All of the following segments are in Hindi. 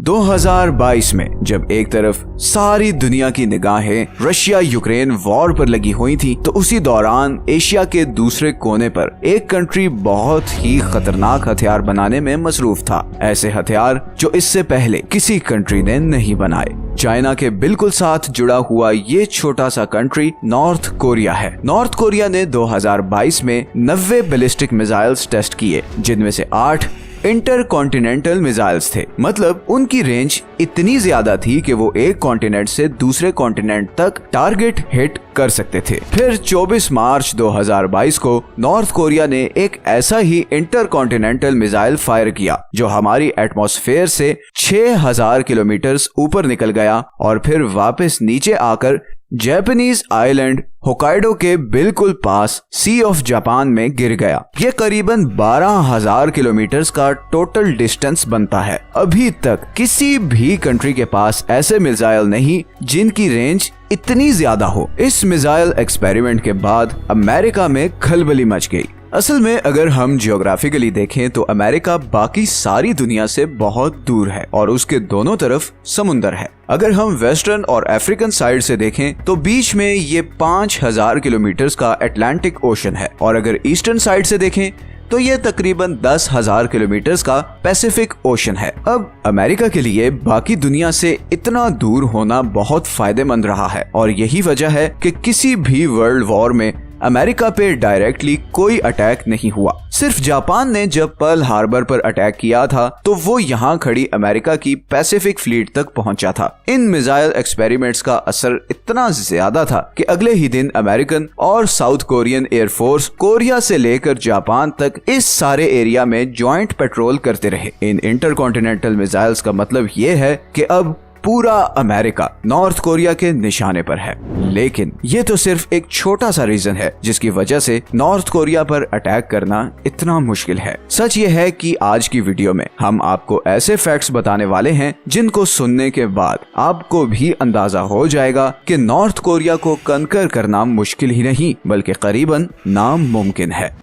2022 में जब एक तरफ सारी दुनिया की निगाहें रशिया यूक्रेन वॉर पर लगी हुई थी, तो उसी दौरान एशिया के दूसरे कोने पर एक कंट्री बहुत ही खतरनाक हथियार बनाने में मसरूफ था। ऐसे हथियार जो इससे पहले किसी कंट्री ने नहीं बनाए। चाइना के बिल्कुल साथ जुड़ा हुआ ये छोटा सा कंट्री नॉर्थ कोरिया है। नॉर्थ कोरिया ने 2022 में 90 बैलिस्टिक मिसाइल्स टेस्ट किए, जिनमें से 8 इंटरकॉन्टिनेंटल मिसाइल्स थे। मतलब उनकी रेंज इतनी ज्यादा थी कि वो एक कॉन्टिनेंट से दूसरे कॉन्टिनेंट तक टारगेट हिट कर सकते थे। फिर 24 मार्च 2022 को नॉर्थ कोरिया ने एक ऐसा ही इंटरकॉन्टिनेंटल मिसाइल फायर किया जो हमारी एटमॉस्फेयर से 6000 किलोमीटर ऊपर निकल गया और फिर वापस नीचे आकर जापानीज आइलैंड होकाइडो के बिल्कुल पास सी ऑफ जापान में गिर गया। ये करीबन 12,000 किलोमीटर का टोटल डिस्टेंस बनता है। अभी तक किसी भी कंट्री के पास ऐसे मिसाइल नहीं जिनकी रेंज इतनी ज्यादा हो। इस मिसाइल एक्सपेरिमेंट के बाद अमेरिका में खलबली मच गई। असल में अगर हम जियोग्राफिकली देखें तो अमेरिका बाकी सारी दुनिया से बहुत दूर है और उसके दोनों तरफ समुंदर है। अगर हम वेस्टर्न और अफ्रीकन साइड से देखें तो बीच में ये 5000 किलोमीटर का अटलांटिक ओशन है और अगर ईस्टर्न साइड से देखें तो ये तकरीबन 10,000 किलोमीटर का पैसिफिक ओशन है। अब अमेरिका के लिए बाकी दुनिया से इतना दूर होना बहुत फायदेमंद रहा है और यही वजह है कि किसी भी वर्ल्ड वॉर में अमेरिका पे डायरेक्टली कोई अटैक नहीं हुआ। सिर्फ जापान ने जब पर्ल हार्बर पर अटैक किया था तो वो यहाँ खड़ी अमेरिका की पैसिफिक फ्लीट तक पहुंचा था। इन मिसाइल एक्सपेरिमेंट्स का असर इतना ज्यादा था कि अगले ही दिन अमेरिकन और साउथ कोरियन एयरफोर्स कोरिया से लेकर जापान तक इस सारे एरिया में ज्वाइंट पेट्रोल करते रहे। इन इंटरकॉन्टिनेंटल मिसाइल्स का मतलब ये है कि अब पूरा अमेरिका नॉर्थ कोरिया के निशाने पर है। लेकिन ये तो सिर्फ एक छोटा सा रीजन है जिसकी वजह से नॉर्थ कोरिया पर अटैक करना इतना मुश्किल है। सच ये है कि आज की वीडियो में हम आपको ऐसे फैक्ट्स बताने वाले हैं जिनको सुनने के बाद आपको भी अंदाजा हो जाएगा कि नॉर्थ कोरिया को कंकर करना मुश्किल ही नहीं बल्कि करीबन नामुमकिन है।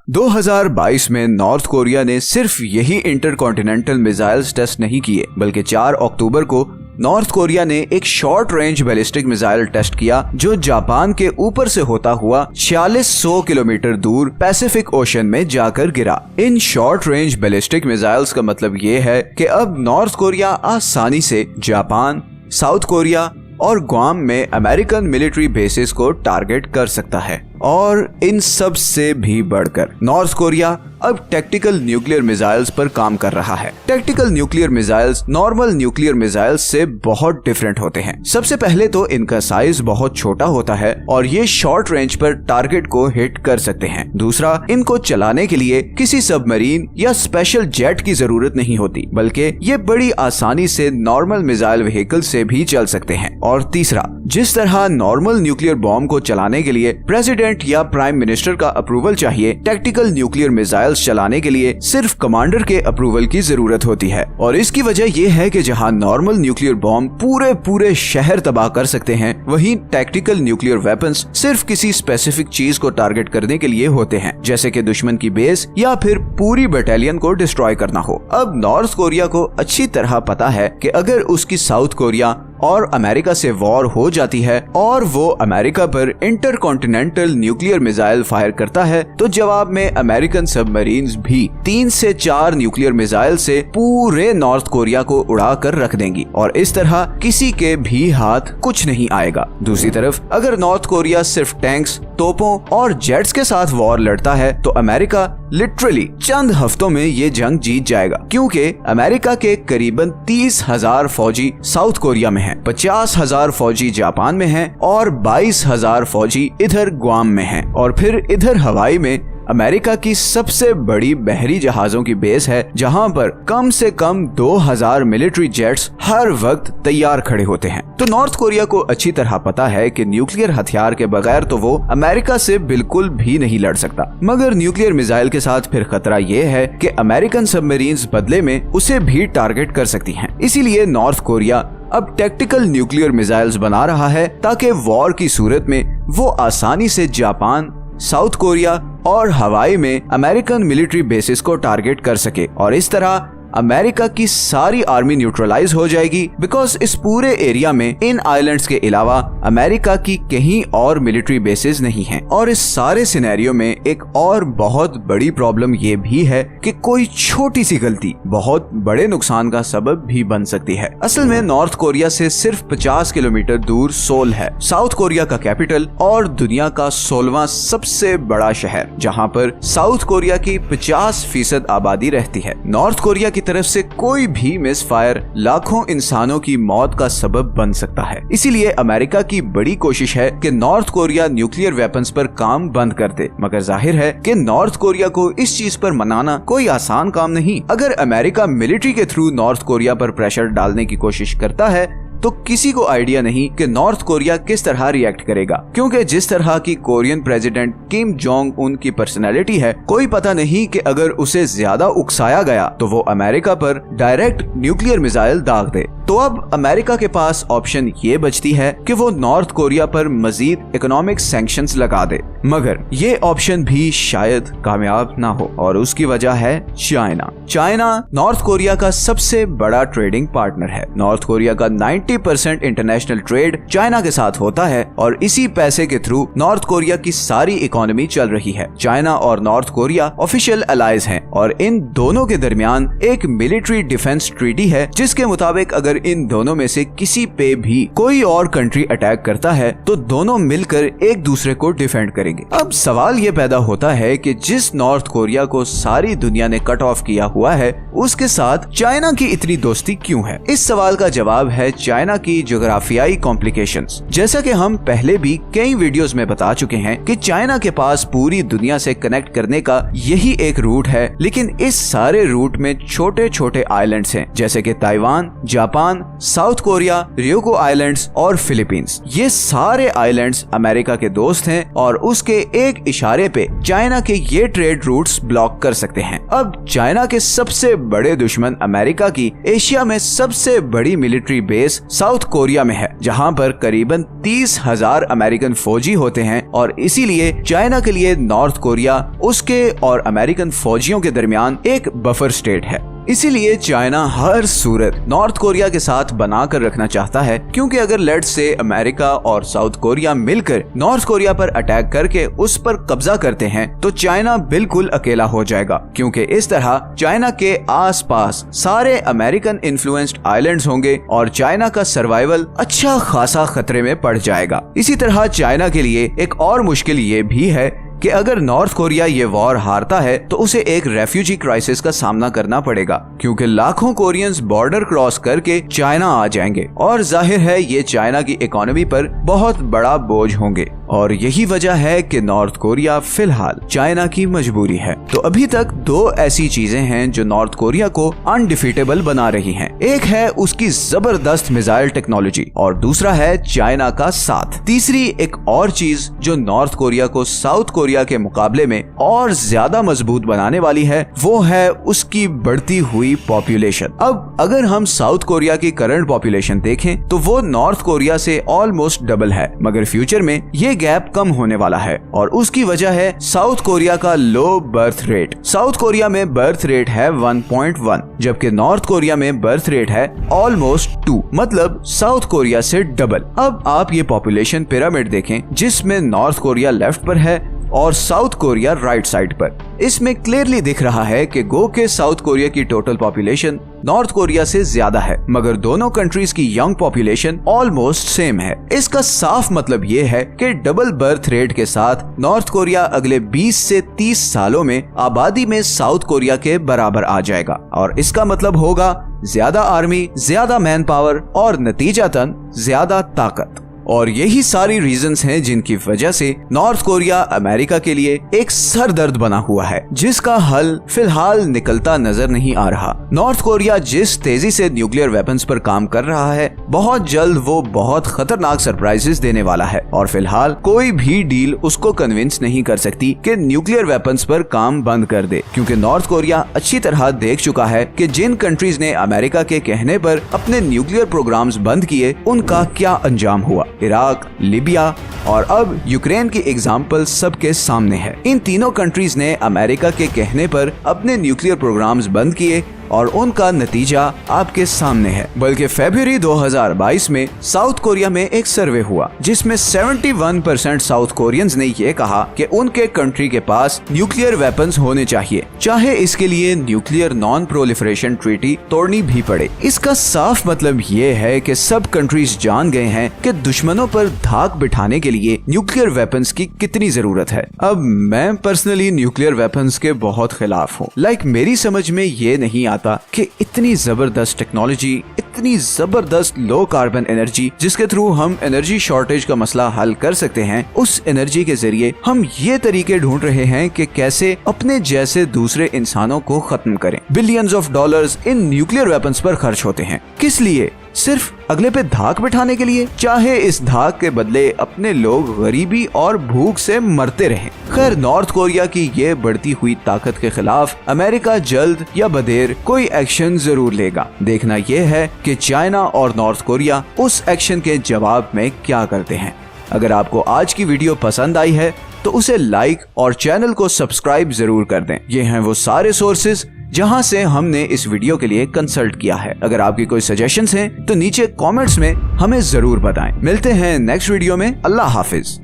2022 में नॉर्थ कोरिया ने सिर्फ यही इंटरकॉन्टिनेंटल मिसाइल्स टेस्ट नहीं किए बल्कि 4 अक्टूबर को नॉर्थ कोरिया ने एक short range ballistic missile test किया जो जापान के ऊपर से होता हुआ 4600 किलोमीटर दूर पैसिफिक ओशन में जाकर गिरा। In short range ballistic missiles का मतलब ये है कि अब नॉर्थ कोरिया आसानी से जापान, साउथ कोरिया और ग्वाम में अमेरिकन मिलिट्री बेसिस को टारगेट कर सकता है। और इन सब से भी बढ़कर नॉर्थ कोरिया अब टैक्टिकल न्यूक्लियर मिसाइल्स पर काम कर रहा है। Tactical nuclear missiles normal nuclear missiles से बहुत डिफरेंट होते हैं। सबसे पहले तो इनका साइज बहुत छोटा होता है और ये शॉर्ट रेंज पर टारगेट को हिट कर सकते हैं। दूसरा, इनको चलाने के लिए किसी सबमरीन या स्पेशल जेट की जरूरत नहीं होती बल्कि ये बड़ी आसानी से नॉर्मल मिसाइल व्हीकल से भी चल सकते हैं। और तीसरा, जिस तरह नॉर्मल न्यूक्लियर बॉम्ब को चलाने के लिए प्रेसिडेंट या प्राइम मिनिस्टर का अप्रूवल चाहिए, टैक्टिकल न्यूक्लियर मिसाइल्स चलाने के लिए सिर्फ कमांडर के अप्रूवल की जरूरत होती है। और इसकी वजह यह है कि जहां नॉर्मल न्यूक्लियर बॉम्ब पूरे शहर तबाह कर सकते हैं, वहीं टैक्टिकल न्यूक्लियर वेपन्स सिर्फ किसी स्पेसिफिक चीज को टारगेट करने के लिए होते हैं, जैसे कि दुश्मन की बेस या फिर पूरी बटालियन को डिस्ट्रॉय करना हो। अब नॉर्थ कोरिया को अच्छी तरह पता है कि अगर उसकी साउथ कोरिया और अमेरिका से वॉर हो जाती है और वो अमेरिका पर इंटरकॉन्टिनेंटल न्यूक्लियर मिसाइल फायर करता है तो जवाब में अमेरिकन सबमरीन्स भी 3 से 4 न्यूक्लियर मिसाइल से पूरे नॉर्थ कोरिया को उड़ा कर रख देंगी और इस तरह किसी के भी हाथ कुछ नहीं आएगा। दूसरी तरफ अगर नॉर्थ कोरिया सिर्फ टैंक्स, तोपों और जेट्स के साथ वॉर लड़ता है तो अमेरिका लिटरली चंद हफ्तों में ये जंग जीत जाएगा, क्योंकि अमेरिका के करीबन 30,000 फौजी साउथ कोरिया में हैं, 50,000 फौजी जापान में हैं और 22,000 फौजी इधर ग्वाम में हैं और फिर इधर हवाई में अमेरिका की सबसे बड़ी बहरी जहाजों की बेस है जहां पर कम से कम 2000 मिलिट्री जेट्स हर वक्त तैयार खड़े होते हैं। तो नॉर्थ कोरिया को अच्छी तरह पता है कि न्यूक्लियर हथियार के बगैर तो वो अमेरिका से बिल्कुल भी नहीं लड़ सकता, मगर न्यूक्लियर मिसाइल के साथ फिर खतरा ये है कि अमेरिकन सबमरीन्स बदले में उसे भी टारगेट कर सकती हैं। इसीलिए नॉर्थ कोरिया अब टैक्टिकल न्यूक्लियर मिसाइल्स बना रहा है ताकि वॉर की सूरत में वो आसानी से जापान, साउथ कोरिया और हवाई में अमेरिकन मिलिट्री बेसिस को टारगेट कर सके और इस तरह अमेरिका की सारी आर्मी न्यूट्रलाइज हो जाएगी, बिकॉज इस पूरे एरिया में इन आइलैंड्स के अलावा अमेरिका की कहीं और मिलिट्री बेसेस नहीं हैं। और इस सारे सिनेरियो में एक और बहुत बड़ी प्रॉब्लम ये भी है कि कोई छोटी सी गलती बहुत बड़े नुकसान का सबब भी बन सकती है। असल में नॉर्थ कोरिया से सिर्फ 50 किलोमीटर दूर सोल है, साउथ कोरिया का कैपिटल और दुनिया का 16वां सबसे बड़ा शहर, जहां पर साउथ कोरिया की 50% आबादी रहती है। नॉर्थ कोरिया की तरफ से कोई भी मिस फायर लाखों इंसानों की मौत का सबब बन सकता है। इसीलिए अमेरिका की बड़ी कोशिश है कि नॉर्थ कोरिया न्यूक्लियर वेपन्स पर काम बंद कर दे, मगर जाहिर है कि नॉर्थ कोरिया को इस चीज पर मनाना कोई आसान काम नहीं। अगर अमेरिका मिलिट्री के थ्रू नॉर्थ कोरिया पर प्रेशर डालने की कोशिश करता है तो किसी को आइडिया नहीं कि नॉर्थ कोरिया किस तरह रिएक्ट करेगा, क्योंकि जिस तरह की Korean president Kim Jong Un की पर्सनैलिटी है, कोई पता नहीं कि अगर उसे ज्यादा उकसाया गया तो वो अमेरिका पर डायरेक्ट न्यूक्लियर मिसाइल दाग दे। तो अब अमेरिका के पास ऑप्शन ये बचती है कि वो नॉर्थ कोरिया पर मजीद इकोनॉमिक सैंक्शंस लगा दे, मगर ये ऑप्शन भी शायद कामयाब ना हो, और उसकी वजह है चाइना। चाइना नॉर्थ कोरिया का सबसे बड़ा ट्रेडिंग पार्टनर है। नॉर्थ कोरिया का 90% इंटरनेशनल ट्रेड चाइना के साथ होता है और इसी पैसे के थ्रू नॉर्थ कोरिया की सारी इकोनॉमी चल रही है। चाइना और नॉर्थ कोरिया ऑफिशियल अलाइज हैं और इन दोनों के दरमियान एक मिलिट्री डिफेंस ट्रीटी है, जिसके मुताबिक अगर इन दोनों में से किसी पे भी कोई और कंट्री अटैक करता है तो दोनों मिलकर एक दूसरे को डिफेंड करेंगे। अब सवाल ये पैदा होता है कि जिस नॉर्थ कोरिया को सारी दुनिया ने कट ऑफ किया हुआ है, उसके साथ चाइना की इतनी दोस्ती क्यों है? इस सवाल का जवाब है चाइना की जोग्राफियाई कॉम्प्लिकेशंस। जैसा कि हम पहले भी कई वीडियोस में बता चुके हैं कि चाइना के पास पूरी दुनिया से कनेक्ट करने का यही एक रूट है, लेकिन इस सारे रूट में छोटे छोटे आइलैंड्स हैं, जैसे कि Taiwan, Japan, south Korea, Ryoko islands और फिलीपींस। ये सारे आइलैंड्स अमेरिका के दोस्त हैं और उसके एक इशारे पे चाइना के ये ट्रेड रूट्स ब्लॉक कर सकते हैं। अब चाइना के सबसे बड़े दुश्मन अमेरिका की एशिया में सबसे बड़ी मिलिट्री बेस साउथ कोरिया में है, जहां पर करीबन 30,000 अमेरिकन फौजी होते हैं, और इसीलिए चाइना के लिए नॉर्थ कोरिया उसके और अमेरिकन फौजियों के दरमियान एक बफर स्टेट है। इसीलिए चाइना हर सूरत नॉर्थ कोरिया के साथ बनाकर रखना चाहता है, क्योंकि अगर लेट्स से अमेरिका और साउथ कोरिया मिलकर नॉर्थ कोरिया पर अटैक करके उस पर कब्जा करते हैं तो चाइना बिल्कुल अकेला हो जाएगा, क्योंकि इस तरह चाइना के आसपास सारे अमेरिकन इन्फ्लुएंस्ड आइलैंड्स होंगे और चाइना का सर्वाइवल अच्छा खासा खतरे में पड़ जाएगा। इसी तरह चाइना के लिए एक और मुश्किल ये भी है कि अगर नॉर्थ कोरिया ये वॉर हारता है तो उसे एक रेफ्यूजी क्राइसिस का सामना करना पड़ेगा, क्योंकि लाखों कोरियंस बॉर्डर क्रॉस करके चाइना आ जाएंगे और जाहिर है ये चाइना की इकोनॉमी पर बहुत बड़ा बोझ होंगे। और यही वजह है कि नॉर्थ कोरिया फिलहाल चाइना की मजबूरी है। तो अभी तक दो ऐसी चीजें हैं जो नॉर्थ कोरिया को अनडिफीटेबल बना रही हैं। एक है उसकी जबरदस्त मिसाइल टेक्नोलॉजी और दूसरा है चाइना का साथ। तीसरी एक और चीज जो नॉर्थ कोरिया को साउथ कोरिया के मुकाबले में और ज्यादा मजबूत बनाने वाली है, वो है उसकी बढ़ती हुई पॉपुलेशन। अब अगर हम साउथ कोरिया की करंट पॉपुलेशन देखें तो वो नॉर्थ कोरिया से ऑलमोस्ट डबल है, मगर फ्यूचर में ये गैप कम होने वाला है और उसकी वजह है साउथ कोरिया का low birth rate. South Korea में बर्थ रेट है 1.1, जबकि नॉर्थ कोरिया में बर्थ रेट है ऑलमोस्ट 2, मतलब साउथ कोरिया से डबल। अब आप ये पॉपुलेशन पिरामिड देखें, जिसमें नॉर्थ कोरिया लेफ्ट पर है और साउथ कोरिया राइट साइड पर। इसमें क्लियरली दिख रहा है कि गो के साउथ कोरिया की टोटल पॉपुलेशन नॉर्थ कोरिया से ज्यादा है, मगर दोनों कंट्रीज की यंग पॉपुलेशन ऑलमोस्ट सेम है। इसका साफ मतलब ये है कि डबल बर्थ रेट के साथ नॉर्थ कोरिया अगले 20 से 30 सालों में आबादी में साउथ कोरिया के बराबर आ जाएगा, और इसका मतलब होगा ज्यादा आर्मी, ज्यादा मैन पावर और नतीजतन ज्यादा ताकत। और यही सारी रीजंस हैं जिनकी वजह से नॉर्थ कोरिया अमेरिका के लिए एक सरदर्द बना हुआ है, जिसका हल फिलहाल निकलता नजर नहीं आ रहा। नॉर्थ कोरिया जिस तेजी से न्यूक्लियर वेपन्स पर काम कर रहा है, बहुत जल्द वो बहुत खतरनाक सरप्राइजेस देने वाला है, और फिलहाल कोई भी डील उसको कन्विंस नहीं कर सकती कि न्यूक्लियर वेपन्स पर काम बंद कर दे, क्योंकि नॉर्थ कोरिया अच्छी तरह देख चुका है कि जिन कंट्रीज ने अमेरिका के कहने पर अपने न्यूक्लियर प्रोग्राम्स बंद किए, उनका क्या अंजाम हुआ। इराक, लीबिया और अब यूक्रेन की एग्जाम्पल सबके सामने है। इन तीनों कंट्रीज ने अमेरिका के कहने पर अपने न्यूक्लियर प्रोग्राम्स बंद किए और उनका नतीजा आपके सामने है। बल्कि फरवरी 2022 में साउथ कोरिया में एक सर्वे हुआ जिसमें 71% साउथ कोरियंस ने ये कहा कि उनके कंट्री के पास न्यूक्लियर वेपन्स होने चाहिए, चाहे इसके लिए न्यूक्लियर नॉन प्रोलिफरेशन ट्रीटी तोड़नी भी पड़े। इसका साफ मतलब ये है कि सब कंट्रीज जान गए हैं कि दुश्मनों पर धाक बिठाने के लिए न्यूक्लियर वेपन्स की कितनी जरूरत है। अब मैं पर्सनली न्यूक्लियर वेपन्स के बहुत खिलाफ हूँ। मेरी समझ में ये नहीं आता कि इतनी जबरदस्त टेक्नोलॉजी, इतनी जबरदस्त लो कार्बन एनर्जी जिसके थ्रू हम एनर्जी शॉर्टेज का मसला हल कर सकते हैं, उस एनर्जी के जरिए हम ये तरीके ढूंढ रहे हैं कि कैसे अपने जैसे दूसरे इंसानों को खत्म करें। Billions of dollars in nuclear weapons पर खर्च होते हैं। किस लिए? सिर्फ अगले पे धाक बिठाने के लिए, चाहे इस धाक के बदले अपने लोग गरीबी और भूख से मरते रहें। खैर, नॉर्थ कोरिया की ये बढ़ती हुई ताकत के खिलाफ अमेरिका जल्द या बदेर कोई एक्शन जरूर लेगा। देखना यह है कि चाइना और नॉर्थ कोरिया उस एक्शन के जवाब में क्या करते हैं। अगर आपको आज की वीडियो पसंद आई है तो उसे लाइक और चैनल को सब्सक्राइब जरूर कर दें। ये हैं वो सारे सोर्सेज जहां से हमने इस वीडियो के लिए कंसल्ट किया है। अगर आपकी कोई सजेशंस हैं तो नीचे कमेंट्स में हमें जरूर बताएं। मिलते हैं नेक्स्ट वीडियो में। अल्लाह हाफिज।